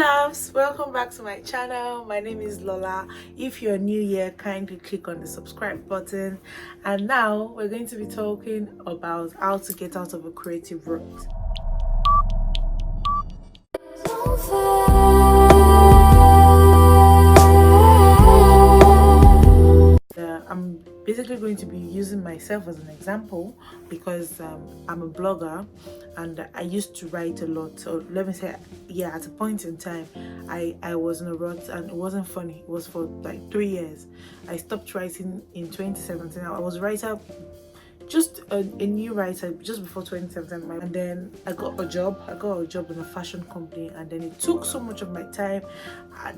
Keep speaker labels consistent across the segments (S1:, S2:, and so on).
S1: loves, welcome back to my channel. My name is Lola. If you're new here, kindly click on the subscribe button. And now we're going to be talking about how to get out of a creative rut. I'm basically going to be using myself as an example because I'm a blogger and I used to write a lot. So let me say, yeah, at a point in time I was in a rut and it wasn't funny. It was for like 3 years. I stopped writing in 2017. I was a writer, just a new writer just before 2017, and then I got a job in a fashion company, and then it took so much of my time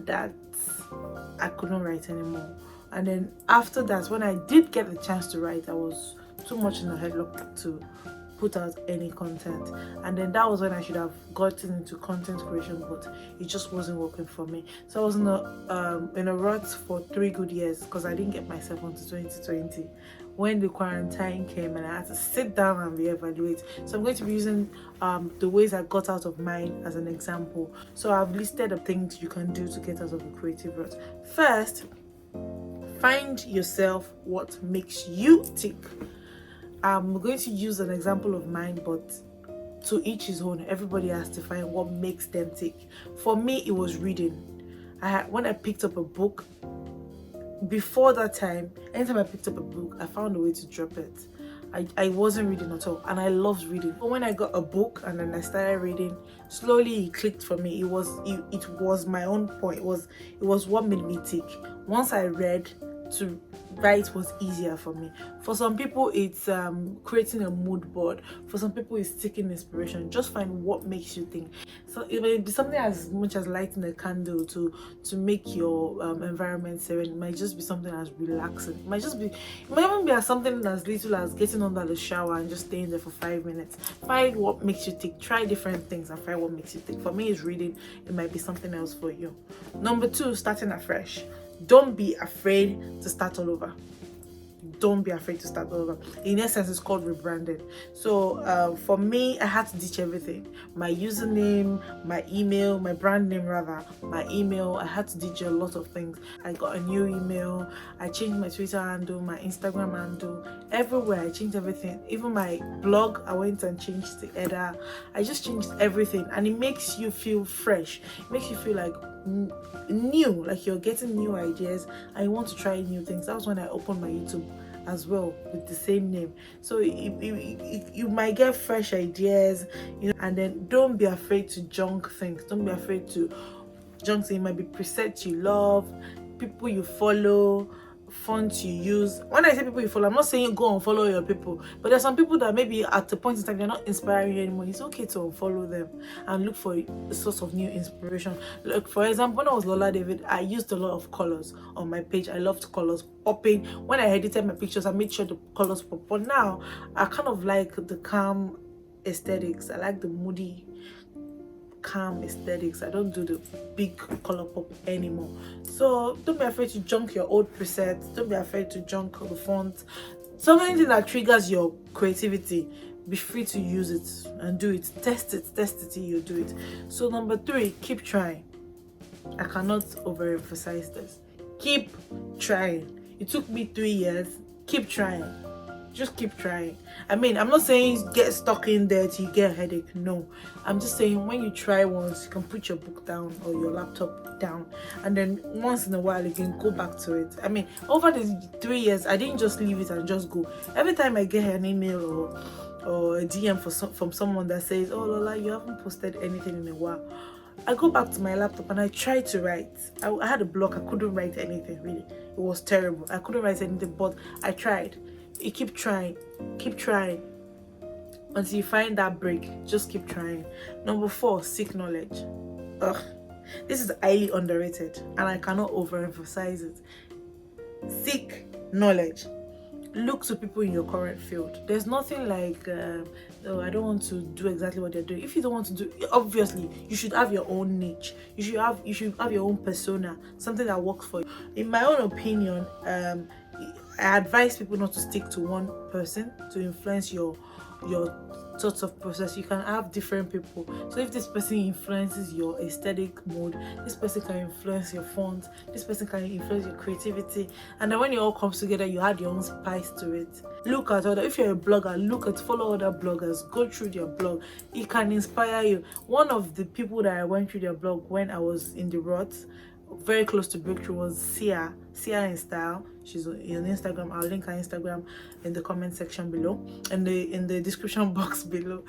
S1: that I couldn't write anymore. And then after that, when I did get the chance to write, I was too much in a headlock to put out any content. And then that was when I should have gotten into content creation, but it just wasn't working for me. So I was in a rut for 3 good years because I didn't get myself onto 2020 when the quarantine came and I had to sit down and reevaluate. So I'm going to be using the ways I got out of mine as an example. So I've listed the things you can do to get out of a creative rut. First, find yourself what makes you tick. I'm going to use an example of mine, but to each his own. Everybody has to find what makes them tick. For me, it was reading. When I picked up a book, before that time, anytime I picked up a book, I found a way to drop it. I wasn't reading at all, and I loved reading. But when I got a book and then I started reading, slowly it clicked for me. It was my own point. It was what made me tick. Once I read, to write was easier for me. For some people, it's creating a mood board. For some people, it's taking inspiration. Just find what makes you think. So it may be something as much as lighting a candle to make your environment serene. It might just be something as relaxing. It might even be as something as little as getting under the shower and just staying there for 5 minutes. Find what makes you think. Try different things and find what makes you think. For me, it's reading. It might be something else for you. Number 2, starting afresh. Don't be afraid to start all over. Don't be afraid to start all over. In essence, it's called rebranding. So for me, I had to ditch everything. My username, my email, my brand name rather, my email. I had to ditch a lot of things. I got a new email. I changed my Twitter handle, my Instagram handle. Everywhere I changed everything. Even my blog, I went and changed the header. I just changed everything, and it makes you feel fresh. It makes you feel like new, like you're getting new ideas and you want to try new things. That was when I opened my YouTube as well with the same name. So you might get fresh ideas, and then don't be afraid to junk things. Don't be afraid to junk things. It might be presets you love, people you follow, fonts you use. When I say people you follow, I'm not saying go and follow your people, but there's some people that maybe at the point in time they're not inspiring you anymore. It's okay to unfollow them and look for a source of new inspiration. Like for example, when I was Lola David, I used a lot of colors on my page. I loved colors popping. When I edited my pictures, I made sure the colors pop. But now I kind of like the calm aesthetics. I like the moody, calm aesthetics. I don't do the big color pop anymore. So don't be afraid to junk your old presets. Don't be afraid to junk the font. Something that triggers your creativity, be free to use it and do it. Test it till you do it. So number 3, keep trying. I cannot overemphasize this. Keep trying. It took me 3 years. Keep trying. Just keep trying. I mean, I'm not saying get stuck in there till you get a headache. No, I'm just saying when you try once, you can put your book down or your laptop down, and then once in a while you can go back to it. I mean, over the 3 years, I didn't just leave it and just go. Every time I get an email or a DM from someone that says, "Oh Lola, you haven't posted anything in a while," I go back to my laptop and I try to write. I had a block. I couldn't write anything really. It was terrible. I couldn't write anything, but I tried. You keep trying until you find that break. Just keep trying. Number 4, seek knowledge. This is highly underrated and I cannot overemphasize it. Seek knowledge. Look to people in your current field. There's nothing like oh, I don't want to do exactly what they're doing. If you don't want to do, obviously you should have your own niche. You should have your own persona, something that works for you. In my own opinion, I advise people not to stick to one person to influence your thoughts of process. You can have different people. So if this person influences your aesthetic mode, this person can influence your font, this person can influence your creativity, and then when it all comes together, you add your own spice to it. Look at other, if you're a blogger, follow other bloggers, go through their blog. It can inspire you. One of the people that I went through their blog when I was in the rut, very close to breakthrough, was Sia in Style. She's on Instagram. I'll link her Instagram in the comment section below, in the description box below.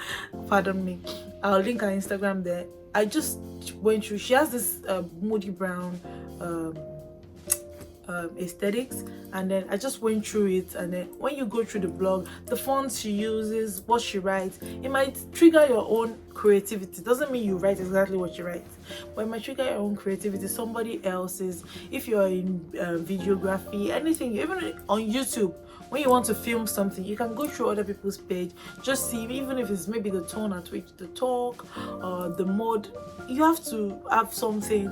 S1: Pardon me. I'll link her Instagram there. I just went through, she has this moody brown aesthetics, and then I just went through it. And then when you go through the blog, the fonts she uses, what she writes, it might trigger your own creativity. Doesn't mean you write exactly what she writes, but it might trigger your own creativity, somebody else's. If you're in videography, anything, even on YouTube, when you want to film something, you can go through other people's page, just see, even if it's maybe the tone at which they talk or the mode. You have to have something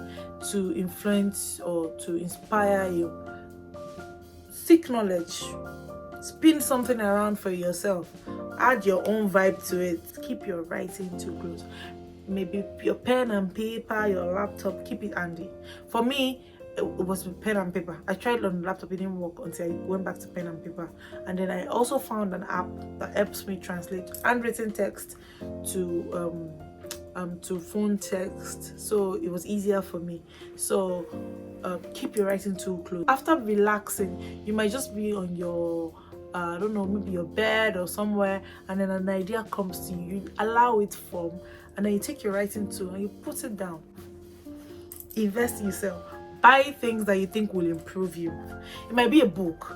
S1: to influence or to inspire you. Seek knowledge, spin something around for yourself, add your own vibe to it. Keep your writing too close. Maybe your pen and paper, your laptop, keep it handy. For me, it was with pen and paper. I tried on the laptop, it didn't work until I went back to pen and paper. And then I also found an app that helps me translate handwritten text to phone text, so it was easier for me. So keep your writing tool close. After relaxing, you might just be on your I don't know, maybe your bed or somewhere, and then an idea comes to you. You allow it form, and then you take your writing tool and you put it down. Invest in yourself. Buy things that you think will improve you. It might be a book.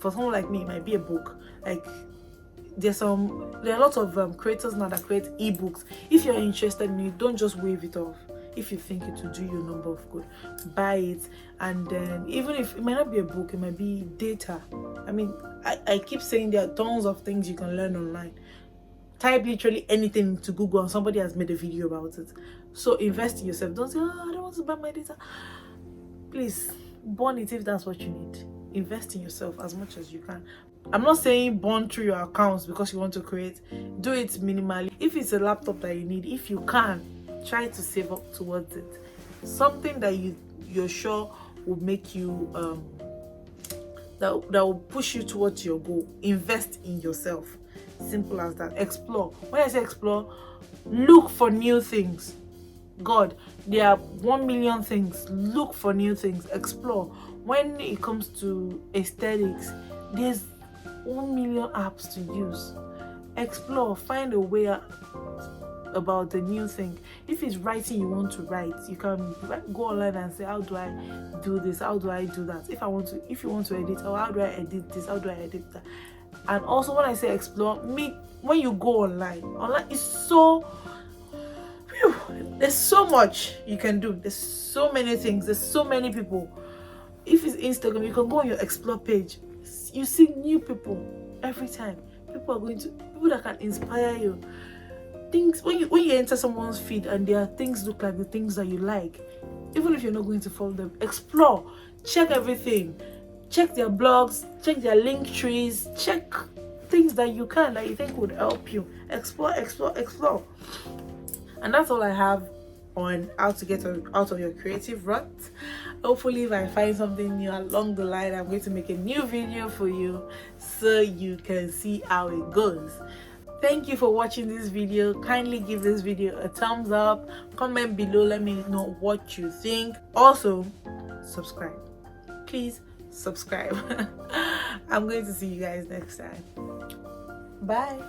S1: For someone like me, it might be a book. Like, there are a lot of creators now that create ebooks. If you're interested in it, don't just wave it off. If you think it will do you a number of good, buy it. And then, even if it might not be a book, it might be data. I mean, I keep saying there are tons of things you can learn online. Type literally anything to Google and somebody has made a video about it. So invest in yourself. Don't say, oh, I don't want to buy my data. Please, burn it if that's what you need. Invest in yourself as much as you can. I'm not saying burn through your accounts because you want to create. Do it minimally. If it's a laptop that you need, if you can, try to save up towards it. Something that you're sure will make you that will push you towards your goal. Invest in yourself. Simple as that. Explore. When I say explore, look for new things. God, there are 1 million things. Look for new things. Explore. When it comes to aesthetics, there's 1 million apps to use. Explore. Find a way about the new thing. If it's writing you want to write, you can go online and say, how do I do this? How do I do that? If you want to edit, oh, how do I edit this? How do I edit that? And also, when I say explore, when you go online is so there's so much you can do. There's so many things. There's so many people. If it's Instagram, you can go on your explore page. You see new people every time. People that can inspire you. Things when you enter someone's feed and their things look like the things that you like, even if you're not going to follow them, explore, check everything, check their blogs, check their link trees, check things that you think would help you. Explore. And that's all I have on how to get out of your creative rut. Hopefully, if I find something new along the line, I'm going to make a new video for you so you can see how it goes. Thank you for watching this video. Kindly give this video a thumbs up. Comment below, let me know what you think. Also, subscribe. Please subscribe. I'm going to see you guys next time. Bye.